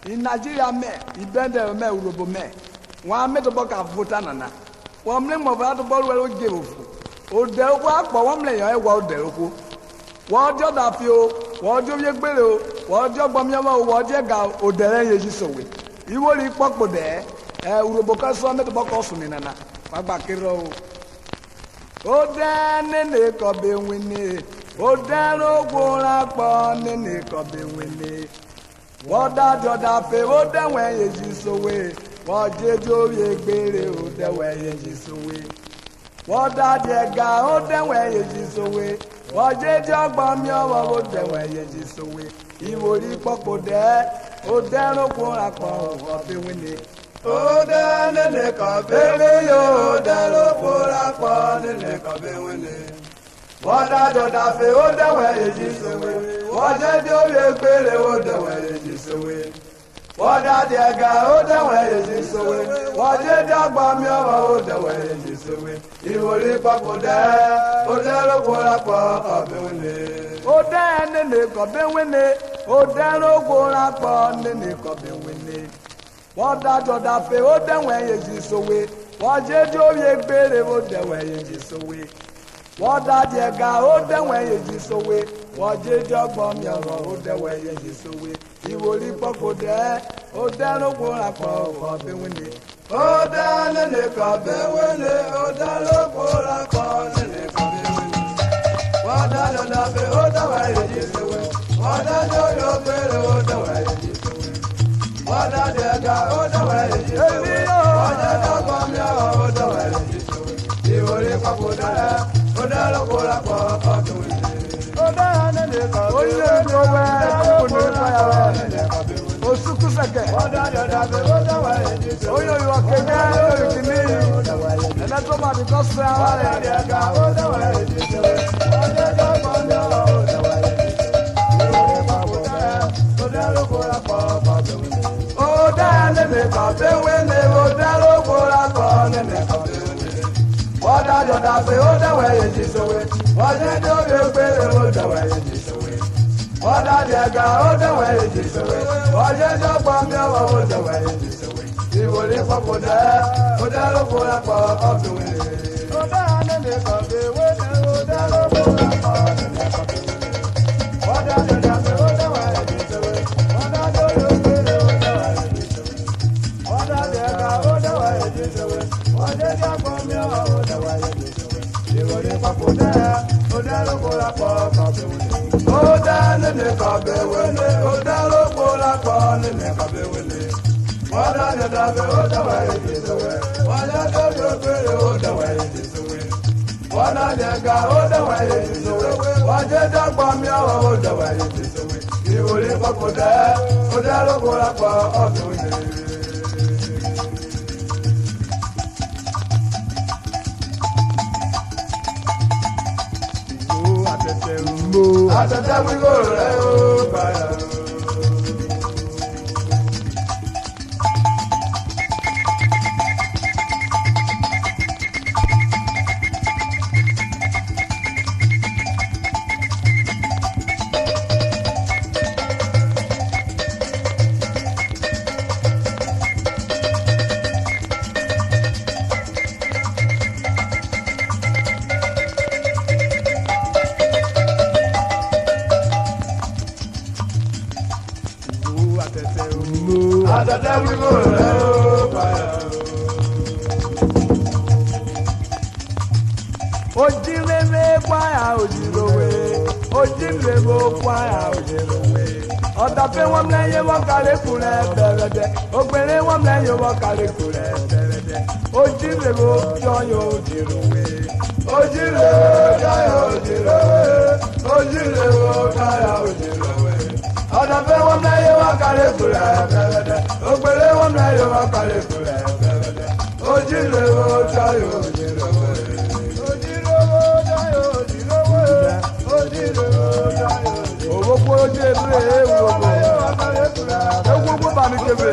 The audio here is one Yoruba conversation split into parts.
In Nigeria, me, Ibende, me, Urhobo, me. One made a book of Votanana. One name of other ball will give. O del work, but one lay I will del. What job of you, what job you below, what job of your what you go, or the lay is so way. You will eat Poko there, Urhobo, so made the book also in Nana. Babakiro. O dan in the cobby winnie. O dan o gora pon in the cobby winnie. What that your daffy, what the way is away. What did you be, o the way is away. What that ye ga, o the way is away. What did your bomb your what the way is away. He would eat Poko there, o dan o gora pon of the winnie. O dan in the cobby, o dan o gora pon in the cobby winnie. What that your daffy, o the way is away. What did you be, o the way is away. What that you got, the way is away. What did you bomb your the way is away. You will live up for that, o the gora of the winnie. O dan in the cobby winnie. O dan o gora pon in the cobby winnie. What that your daffy, o the way is away. What did you be, o the way is away. What that you got, o the way is away. What did you bomb your o the way is away. You will leave Poko there, o dan o gora pon of the winnie. O dan in the cobby winnie, o dan o gora pon in the cobby winnie. What that your daffy, o the way is away. What that your be, o the way is away. What that you got, o the way is away. What that you bomb your o the way is away. You will leave Poko there, o dan o gora pon of the winnie. O dan in the cobby winnie. O suku seke. O yo yo kenya yo kini. Ena to ma di kosa wale. O dan le cobby winnie, o dan lo gora pon in the cobby winnie. What that your daffy, o the way is away. What did you be, o the way is away. What that you got, o the way is away. What did you bomb your o the way is away. You will live up for that, o the gora pon of the winnie. O dan in the cobby winnie, o dan lo gora pon in the cobby winnie. What that your daffy, o the way is away. What that you be, o the way is away. What that you got, o the way is away. What did you bomb your o the way is away. You will live up for that, o the gora pon of the winnie. O dan in the cobby winnie, o dan lo gora pon in the cobby winnie. What that your daffy, o the way is away. What that you be, o the way is away. What that you got, o the way is away. What did you bomb your o the way is away. You will live up for that, o the gora pon of the winnie. Atete we go re o fire. Atete we go re o fire. Ojilele kwaya ojirowe, ojilele kwaya ojirowe. Ọ̀dàfẹ́ wọn lẹ́yìn wọn kálẹ̀ kúrẹ́ bẹ̀rẹ̀dẹ̀, ògbèrè wọn lẹ́yìn wọn kálẹ̀ kúrẹ́ bẹ̀rẹ̀dẹ̀. Ojilele jọyọ̀ ojirowe, ojilele jọyọ̀ ojirowe, ojilele jọyọ̀ ojirowe. Ọ̀dàfẹ́ wọn lẹ́yìn wọn kálẹ̀ kúrẹ́ bẹ̀rẹ̀dẹ̀, ògbèrè wọn lẹ́yìn wọn kálẹ̀ kúrẹ́ bẹ̀rẹ̀dẹ̀. Ojilele jọyọ̀ ojirowe. Owó kó ojú ebúrẹ́ ewu ogo. Ewu ogo bá mi kébé.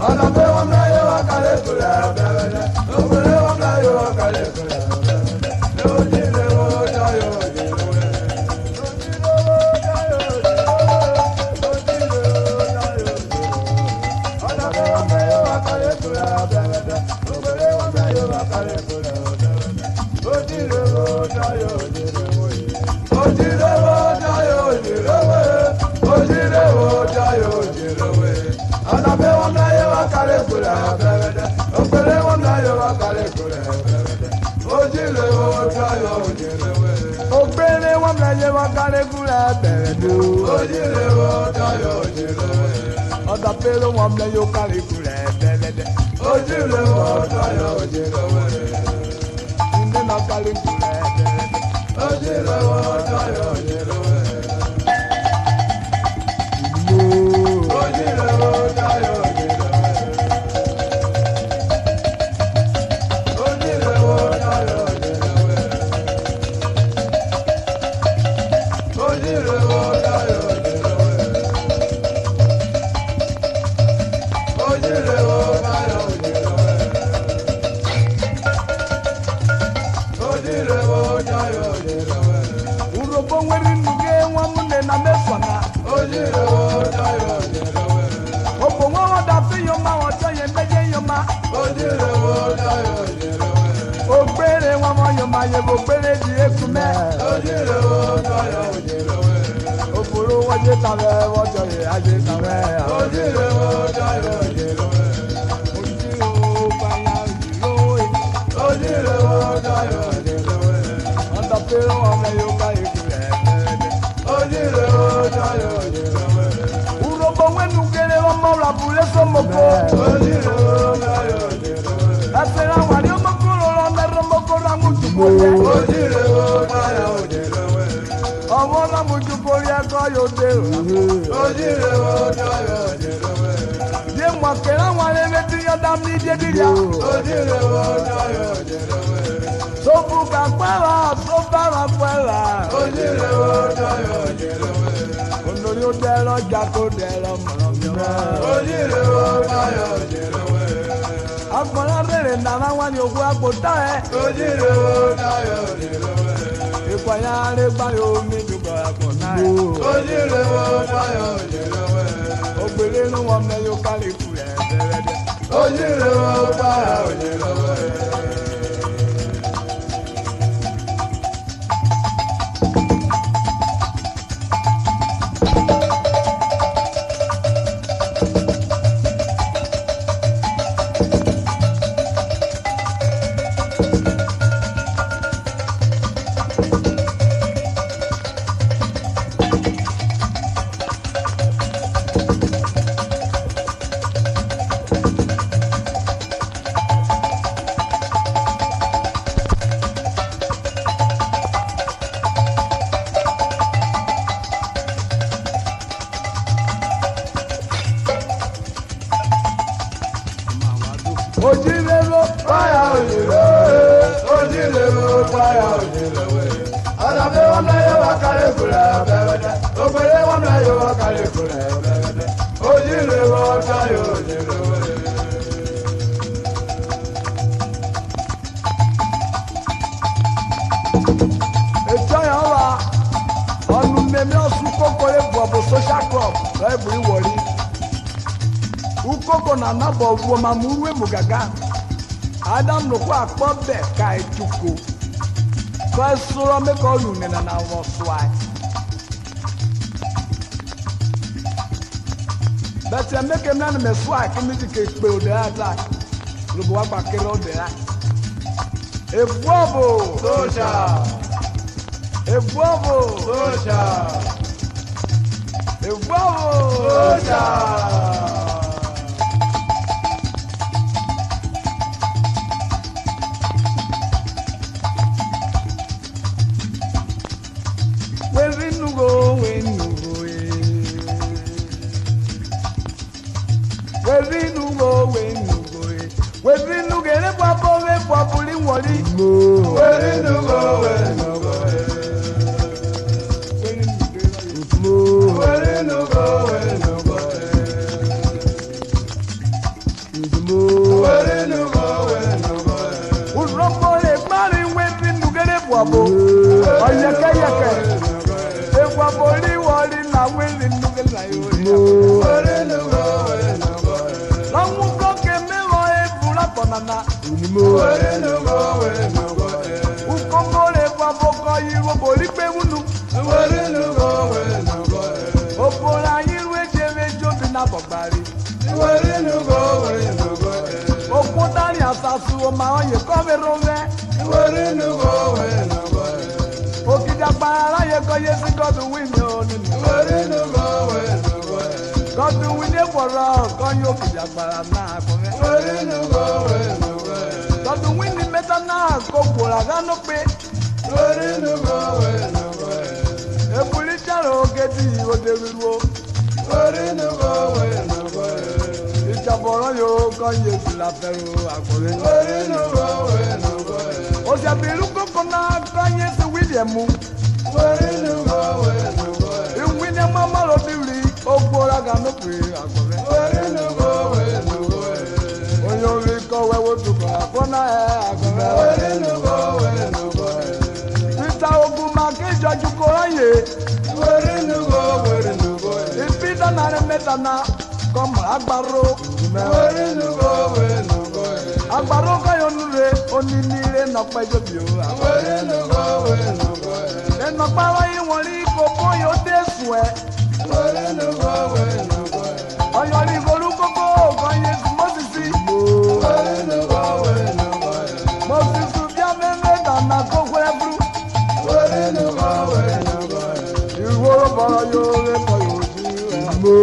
Ọ̀nà pé wọ́n mẹ́yẹ wá kálẹ̀ tó rẹ̀ bẹ̀rẹ̀. kárẹ̀ kúrẹ̀ ọ̀dẹ́rẹ́dẹ́. Ojúlówó dáyọ̀ òjìlówó yìí. Ojúlówó dáyọ̀ òjìlówó yìí. Ojúlówó dáyọ̀ òjìlówó yìí. Àdàbẹ̀ wọn dáyọ̀ wá kárẹ̀ kúrẹ̀ ọ̀dẹ́rẹ́dẹ́. Òpèrè wọn dáyọ̀ wá kárẹ̀ kúrẹ̀ ọ̀dẹ́rẹ́dẹ́. Ojúlówó dáyọ̀ òjìlówó yìí. Òpèrè wọn dáyọ̀ wá kárẹ̀ kúrẹ̀ ọ̀dẹ́rẹ́dẹ́. Ojúlówó dáyọ̀ òjìlówó yìí. Àdàbẹ̀ wọn dáyọ̀ kárẹ̀ kúrẹ̀ ọ̀dẹ́rẹ́dẹ́. Ojúlówó dáyọ̀ òjìlówó yìí. Indina kárẹ̀ kúrẹ̀ ọ̀dẹ́rẹ́dẹ́. Ojúlówó dáyọ̀ òjìlówó yìí. Ojúlówó dáyọ̀ òjìlówó yìí. Ojúlówó dáyọ̀ òjìlówó yìí. Ojúlówó dáyọ̀ òjìlówó yìí. Ojúlówó dáyọ̀ òjìlówó yìí. Ojúlówó dáyọ̀ òjìlówó yìí. Urhobo Vwerinughe nwamunne na mesona. Ojúlówó dáyọ̀ òjìlówó yìí. Obo wọn wọn da fi yoma wọn tọ yẹn méje yoma. Ojúlówó dáyọ̀ òjìlówó yìí. Ògbèrè wọn mọ yoma yẹn bò gbèrè di ekumẹ. Ojúlówó dáyọ̀ òjìlówó yìí. Òfurufú wọn jẹ tàbẹ wọn jọ yẹ ajé tàbẹ. Ojúlówó dáyọ̀ òjìlówó yìí. Ojúlówó báyà òjìlówó yìí. Ojúlówó dáyọ̀ òjìlówó yìí. Wọ́n dà pé wọn mẹ yóò ká ikú rẹ̀ fẹ́rẹ́. Ojúlówó dáyọ̀ òjìlówó yìí. Urhobo Vwerinughe wọn mọ rabulé sọmọkọ. Ojúlówó dáyọ̀ òjìlówó yìí. Ẹsẹ̀ ra wà ní ọmọkúrò lọ mẹ́rọ mọ́kúrò àmújùkọ yẹ. Ojúlówó dáyọ̀ òjìlówó yìí. Ọmọ lámújùkọ yẹ kọ́ yóò dé o. Ojúlówó dáyọ̀ òjìlówó yìí. Yé mọ̀kẹ́rẹ́ wọn lé létí yọ̀dá mi dé dídá. Ojúlówó dáyọ̀ òjìlówó yìí. Sobu ka kwela, sobara kwela. Ojúlówó dáyọ̀ òjìlówó yìí. Olórí ó dẹ́rọ jákó dẹ́rọ mọ̀rọ̀ mìíràn. Ojúlówó dáyọ̀ òjìlówó yìí. Akọ̀rọ̀ rèrè nàrà wá ní òkú àpótá ẹ̀. Ojúlówó dáyọ̀ òjìlówó yìí. Ìpànyà rẹ̀ báyọ̀ omi dùgbọ̀ àpótá ẹ̀. Ojúlówó dáyọ̀ òjìlówó yìí. Ògbèrè inú wọn mẹ́yọ kálí kù rẹ̀ bẹ́rẹ́dẹ́. Ojúlówó dáyọ̀ òjìlówó yìí. Ojúlówó báyà òjìlówó yìí. Ojúlówó báyà òjìlówó yìí. Àdàbẹ̀ wọn mẹ́yẹ wá kárẹ̀ kúrẹ̀ bẹ́rẹ́dẹ́. Òpèrè wọn mẹ́yẹ wá kárẹ̀ kúrẹ̀ bẹ́rẹ́dẹ́. Ojúlówó báyà òjìlówó yìí. Ètò yẹn wà ọ̀nù mẹ́mí ọ̀sùn kókó ebu ọ̀bù social club lọ́ọ̀bù ìwọ̀rí. Ukoko na nabọ vuo ma muruwe mugaga. Adam no kwa akpọbe ka etuko. Kwa soro me ko lune na na wo swai. Bẹ̀tẹ̀ mẹ́kẹ́ mẹ́rin mẹ́ swai kí mi ti ké pé o dẹ́ ata. Olùbọ̀ wá pàkéré o dẹ́ ata. Urhobo soja. Urhobo soja. Urhobo soja. Vwerinughe, Vwerinughe, Vwerinughe, Vwerinughe, Vwerinughe, le bwabo le bwabuli woli. Vwerinughe, Vwerinughe, Vwerinughe, Vwerinughe, Vwerinughe, Urhobo le mari Vwerinughe le bwabo. Oyeke yeke. Waboli wali na Vwerinughe na yori. Vwerinughe, Vwerinughe. Lamu koke me lo e bula mana Vwerinughe ukongole kwa boko yiwo boli pe munu opola yiwe jeve jobi na bogbari okutani asasu o ma oye kome rove okidagba ye ko yesi Godwin win o ninu Godwin win e foro kon yo kidagba na akome Godwin win ni meta na ko pora gano pe ebuli charo gedi o deruwo ìjàbọ̀rọ̀ yóò kọ́ yéésù láfẹ́rù àkọ́rẹ́. òṣèbìrú kókó náà kọ́ yéésù wílíẹ̀mù. ìwílíẹ̀mù ọmọlóbìrì ogbó raga lópin àkọ́rẹ́. oyún orí kọ́ wẹ́wọ́ tukọ̀ àfọ́nà ẹ̀ àkọ́rẹ́. peter ogun máa kéjọ ju kó ráyè. ìpínlẹ̀ náà rẹ̀ mẹ́ta náà. Comme agbaro agbaro kayo nure oninire no pejo bi o e no pa wa yi won ri koko yo desu e oyo ri golu koko kan ye mosisi mosisi bia meme na ko gwebru iworo boro yo re ko yo ji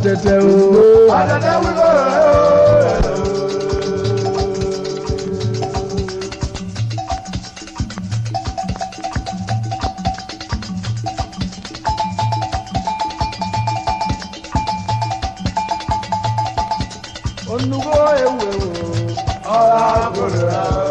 Atete o, atete we go. Onugo ewe o, ala gora.